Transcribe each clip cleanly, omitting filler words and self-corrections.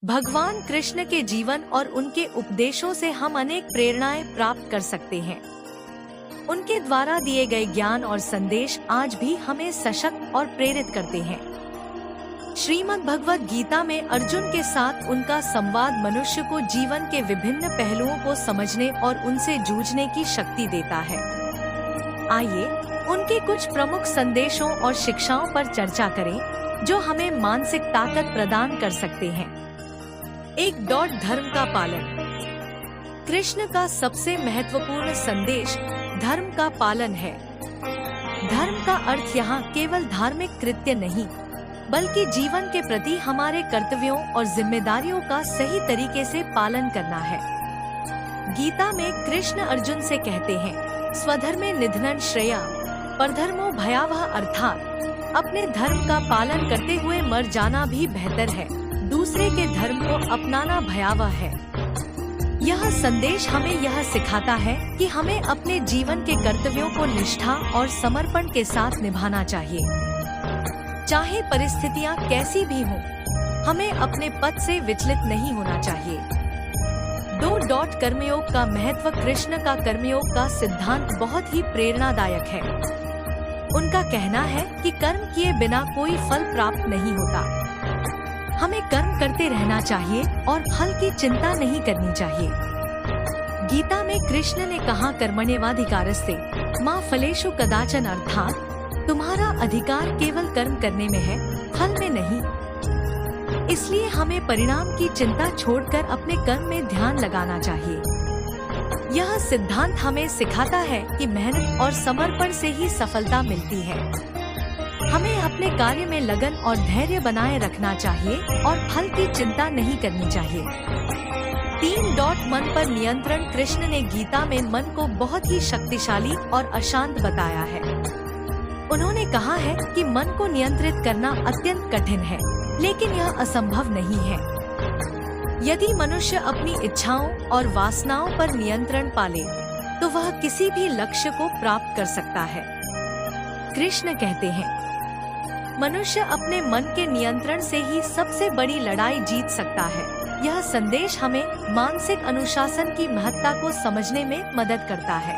भगवान कृष्ण के जीवन और उनके उपदेशों से हम अनेक प्रेरणाएं प्राप्त कर सकते हैं। उनके द्वारा दिए गए ज्ञान और संदेश आज भी हमें सशक्त और प्रेरित करते हैं। श्रीमद् भगवद गीता में अर्जुन के साथ उनका संवाद मनुष्य को जीवन के विभिन्न पहलुओं को समझने और उनसे जूझने की शक्ति देता है। आइए उनके कुछ प्रमुख संदेशों और शिक्षाओं पर चर्चा करें जो हमें मानसिक ताकत प्रदान कर सकते हैं। 1. धर्म का पालन। कृष्ण का सबसे महत्वपूर्ण संदेश धर्म का पालन है। धर्म का अर्थ यहाँ केवल धार्मिक कृत्य नहीं, बल्कि जीवन के प्रति हमारे कर्तव्यों और जिम्मेदारियों का सही तरीके से पालन करना है। गीता में कृष्ण अर्जुन से कहते हैं, स्वधर्मे निधनं श्रेया परधर्मो भयावह, अर्थात अपने धर्म का पालन करते हुए मर जाना भी बेहतर है, दूसरे के धर्म को अपनाना भयावह है। यह संदेश हमें यह सिखाता है कि हमें अपने जीवन के कर्तव्यों को निष्ठा और समर्पण के साथ निभाना चाहिए, चाहे परिस्थितियां कैसी भी हों। हमें अपने पथ से विचलित नहीं होना चाहिए। 2. कर्मयोग का महत्व। कृष्ण का कर्मयोग का सिद्धांत बहुत ही प्रेरणादायक है। उनका कहना है कि कर्म किए बिना कोई फल प्राप्त नहीं होता। हमें कर्म करते रहना चाहिए और फल की चिंता नहीं करनी चाहिए। गीता में कृष्ण ने कहा, कर्मण्येवाधिकारस्ते मा फलेषु कदाचन, अर्थात तुम्हारा अधिकार केवल कर्म करने में है, फल में नहीं। इसलिए हमें परिणाम की चिंता छोड़कर अपने कर्म में ध्यान लगाना चाहिए। यह सिद्धांत हमें सिखाता है कि मेहनत और समर्पण से ही सफलता मिलती है। हमें अपने कार्य में लगन और धैर्य बनाए रखना चाहिए और फल की चिंता नहीं करनी चाहिए। 3. मन पर नियंत्रण। कृष्ण ने गीता में मन को बहुत ही शक्तिशाली और अशांत बताया है। उन्होंने कहा है कि मन को नियंत्रित करना अत्यंत कठिन है, लेकिन यह असंभव नहीं है। यदि मनुष्य अपनी इच्छाओं और वासनाओं पर नियंत्रण पाले, तो वह किसी भी लक्ष्य को प्राप्त कर सकता है। कृष्ण कहते हैं, मनुष्य अपने मन के नियंत्रण से ही सबसे बड़ी लड़ाई जीत सकता है। यह संदेश हमें मानसिक अनुशासन की महत्ता को समझने में मदद करता है।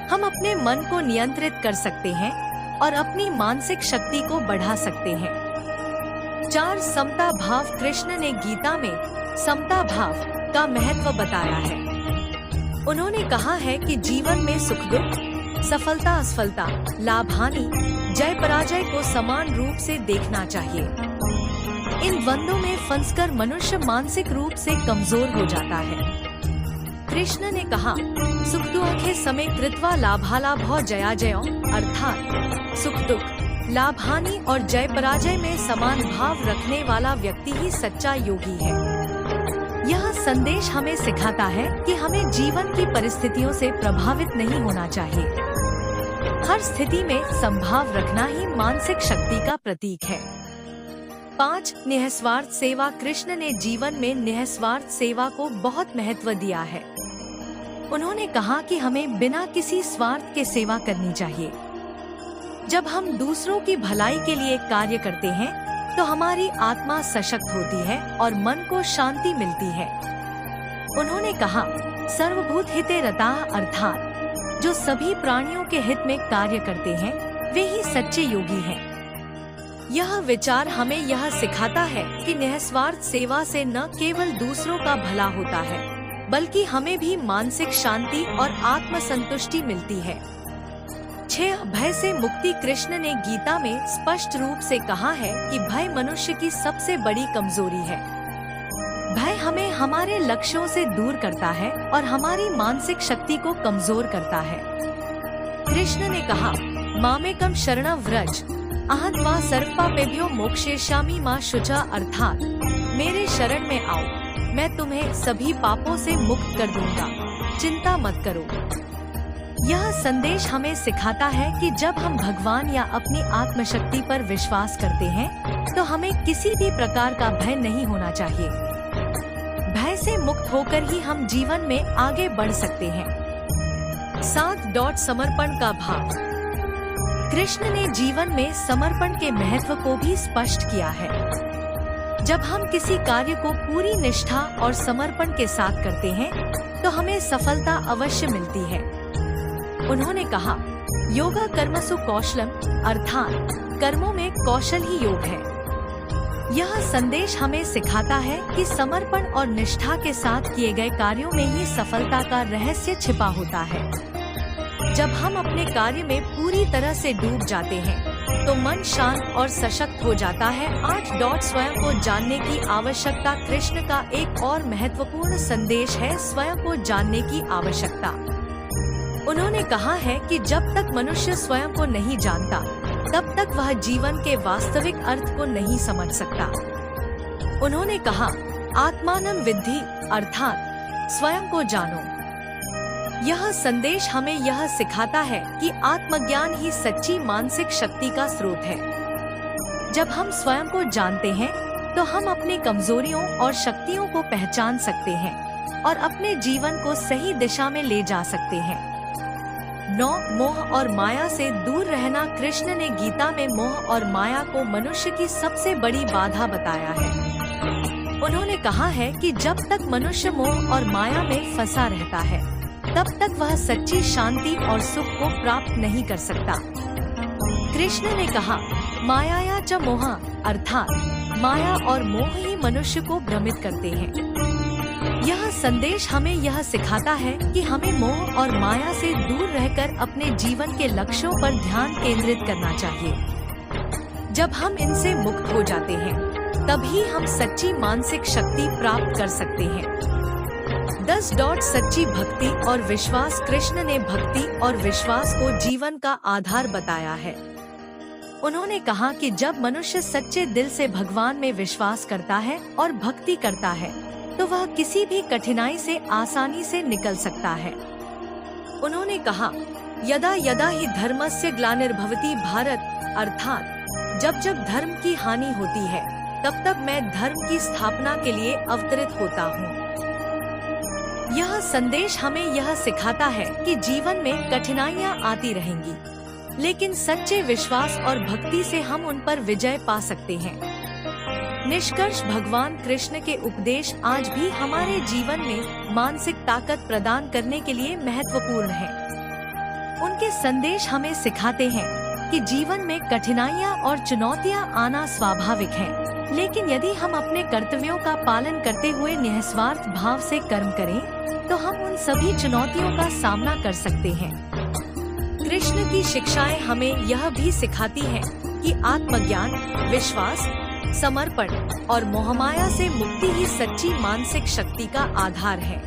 हम अपने मन को नियंत्रित कर सकते हैं और अपनी मानसिक शक्ति को बढ़ा सकते हैं। 4. समता भाव। कृष्ण ने गीता में समता भाव का महत्व बताया है। उन्होंने कहा है कि जीवन में सुख दुख, सफलता असफलता, लाभ हानि, जय पराजय को समान रूप से देखना चाहिए। इन द्वंद्वों में फंसकर मनुष्य मानसिक रूप से कमजोर हो जाता है। कृष्ण ने कहा, सुख दुखे समे कृत्वा लाभालाभौ जया जयो, अर्थात सुख दुख, लाभ हानि और जय पराजय में समान भाव रखने वाला व्यक्ति ही सच्चा योगी है। यह संदेश हमें सिखाता है कि हमें जीवन की परिस्थितियों से प्रभावित नहीं होना चाहिए। हर स्थिति में संभाव रखना ही मानसिक शक्ति का प्रतीक है। 5. निःस्वार्थ सेवा। कृष्ण ने जीवन में निःस्वार्थ सेवा को बहुत महत्व दिया है। उन्होंने कहा कि हमें बिना किसी स्वार्थ के सेवा करनी चाहिए। जब हम दूसरों की भलाई के लिए कार्य करते हैं, तो हमारी आत्मा सशक्त होती है और मन को शांति मिलती है। उन्होंने कहा, सर्वभूत हिते रताः, अर्थात जो सभी प्राणियों के हित में कार्य करते हैं, वे ही सच्चे योगी हैं। यह विचार हमें यह सिखाता है कि निःस्वार्थ सेवा से न केवल दूसरों का भला होता है, बल्कि हमें भी मानसिक शांति और आत्म संतुष्टि मिलती है। 6. भय से मुक्ति। कृष्ण ने गीता में स्पष्ट रूप से कहा है कि भय मनुष्य की सबसे बड़ी कमजोरी है। भय हमें हमारे लक्ष्यों से दूर करता है और हमारी मानसिक शक्ति को कमजोर करता है। कृष्ण ने कहा, मामेकम शरणं व्रज अहं त्वा सर्वपापेभ्यो मोक्षयिष्यामि मा शुचा, अर्थात मेरे शरण में आओ, मैं तुम्हें सभी पापों से मुक्त कर दूंगा, चिंता मत करो। यह संदेश हमें सिखाता है कि जब हम भगवान या अपनी आत्मशक्ति पर विश्वास करते हैं, तो हमें किसी भी प्रकार का भय नहीं होना चाहिए। भय से मुक्त होकर ही हम जीवन में आगे बढ़ सकते हैं। 7. समर्पण का भाव। कृष्ण ने जीवन में समर्पण के महत्व को भी स्पष्ट किया है। जब हम किसी कार्य को पूरी निष्ठा और समर्पण के साथ करते हैं तो हमें सफलता अवश्य मिलती है। उन्होंने कहा, योगा कर्मसु कौशलम, अर्थात कर्मों में कौशल ही योग है। यह संदेश हमें सिखाता है कि समर्पण और निष्ठा के साथ किए गए कार्यों में ही सफलता का रहस्य छिपा होता है। जब हम अपने कार्य में पूरी तरह से डूब जाते हैं तो मन शांत और सशक्त हो जाता है। 8. स्वयं को जानने की आवश्यकता। कृष्ण का एक और महत्वपूर्ण संदेश है स्वयं को जानने की आवश्यकता। उन्होंने कहा है कि जब तक मनुष्य स्वयं को नहीं जानता तब तक वह जीवन के वास्तविक अर्थ को नहीं समझ सकता। उन्होंने कहा, आत्मानं विद्धि, अर्थात स्वयं को जानो। यह संदेश हमें यह सिखाता है कि आत्मज्ञान ही सच्ची मानसिक शक्ति का स्रोत है। जब हम स्वयं को जानते हैं तो हम अपनी कमजोरियों और शक्तियों को पहचान सकते हैं और अपने जीवन को सही दिशा में ले जा सकते हैं। 9. मोह और माया से दूर रहना। कृष्ण ने गीता में मोह और माया को मनुष्य की सबसे बड़ी बाधा बताया है। उन्होंने कहा है कि जब तक मनुष्य मोह और माया में फंसा रहता है तब तक वह सच्ची शांति और सुख को प्राप्त नहीं कर सकता। कृष्ण ने कहा, मायाया च मोह, अर्थात माया और मोह ही मनुष्य को भ्रमित करते हैं। यह संदेश हमें यह सिखाता है कि हमें मोह और माया से दूर रहकर अपने जीवन के लक्ष्यों पर ध्यान केंद्रित करना चाहिए। जब हम इनसे मुक्त हो जाते हैं तभी हम सच्ची मानसिक शक्ति प्राप्त कर सकते हैं। 10. सच्ची भक्ति और विश्वास। कृष्ण ने भक्ति और विश्वास को जीवन का आधार बताया है। उन्होंने कहा कि जब मनुष्य सच्चे दिल से भगवान में विश्वास करता है और भक्ति करता है तो वह किसी भी कठिनाई से आसानी से निकल सकता है। उन्होंने कहा, यदा यदा ही धर्मस्य ग्लानिर्भवति भारत, अर्थात जब जब धर्म की हानि होती है तब तब मैं धर्म की स्थापना के लिए अवतरित होता हूँ। यह संदेश हमें यह सिखाता है कि जीवन में कठिनाइयाँ आती रहेंगी, लेकिन सच्चे विश्वास और भक्ति से हम उन पर विजय पा सकते हैं। निष्कर्ष, भगवान कृष्ण के उपदेश आज भी हमारे जीवन में मानसिक ताकत प्रदान करने के लिए महत्वपूर्ण है। उनके संदेश हमें सिखाते हैं कि जीवन में कठिनाइयाँ और चुनौतियाँ आना स्वाभाविक है, लेकिन यदि हम अपने कर्तव्यों का पालन करते हुए निस्वार्थ भाव से कर्म करें तो हम उन सभी चुनौतियों का सामना कर सकते हैं। कृष्ण की शिक्षाएं हमें यह भी सिखाती हैं कि आत्मज्ञान, विश्वास, समर्पण और मोहमाया से मुक्ति ही सच्ची मानसिक शक्ति का आधार है।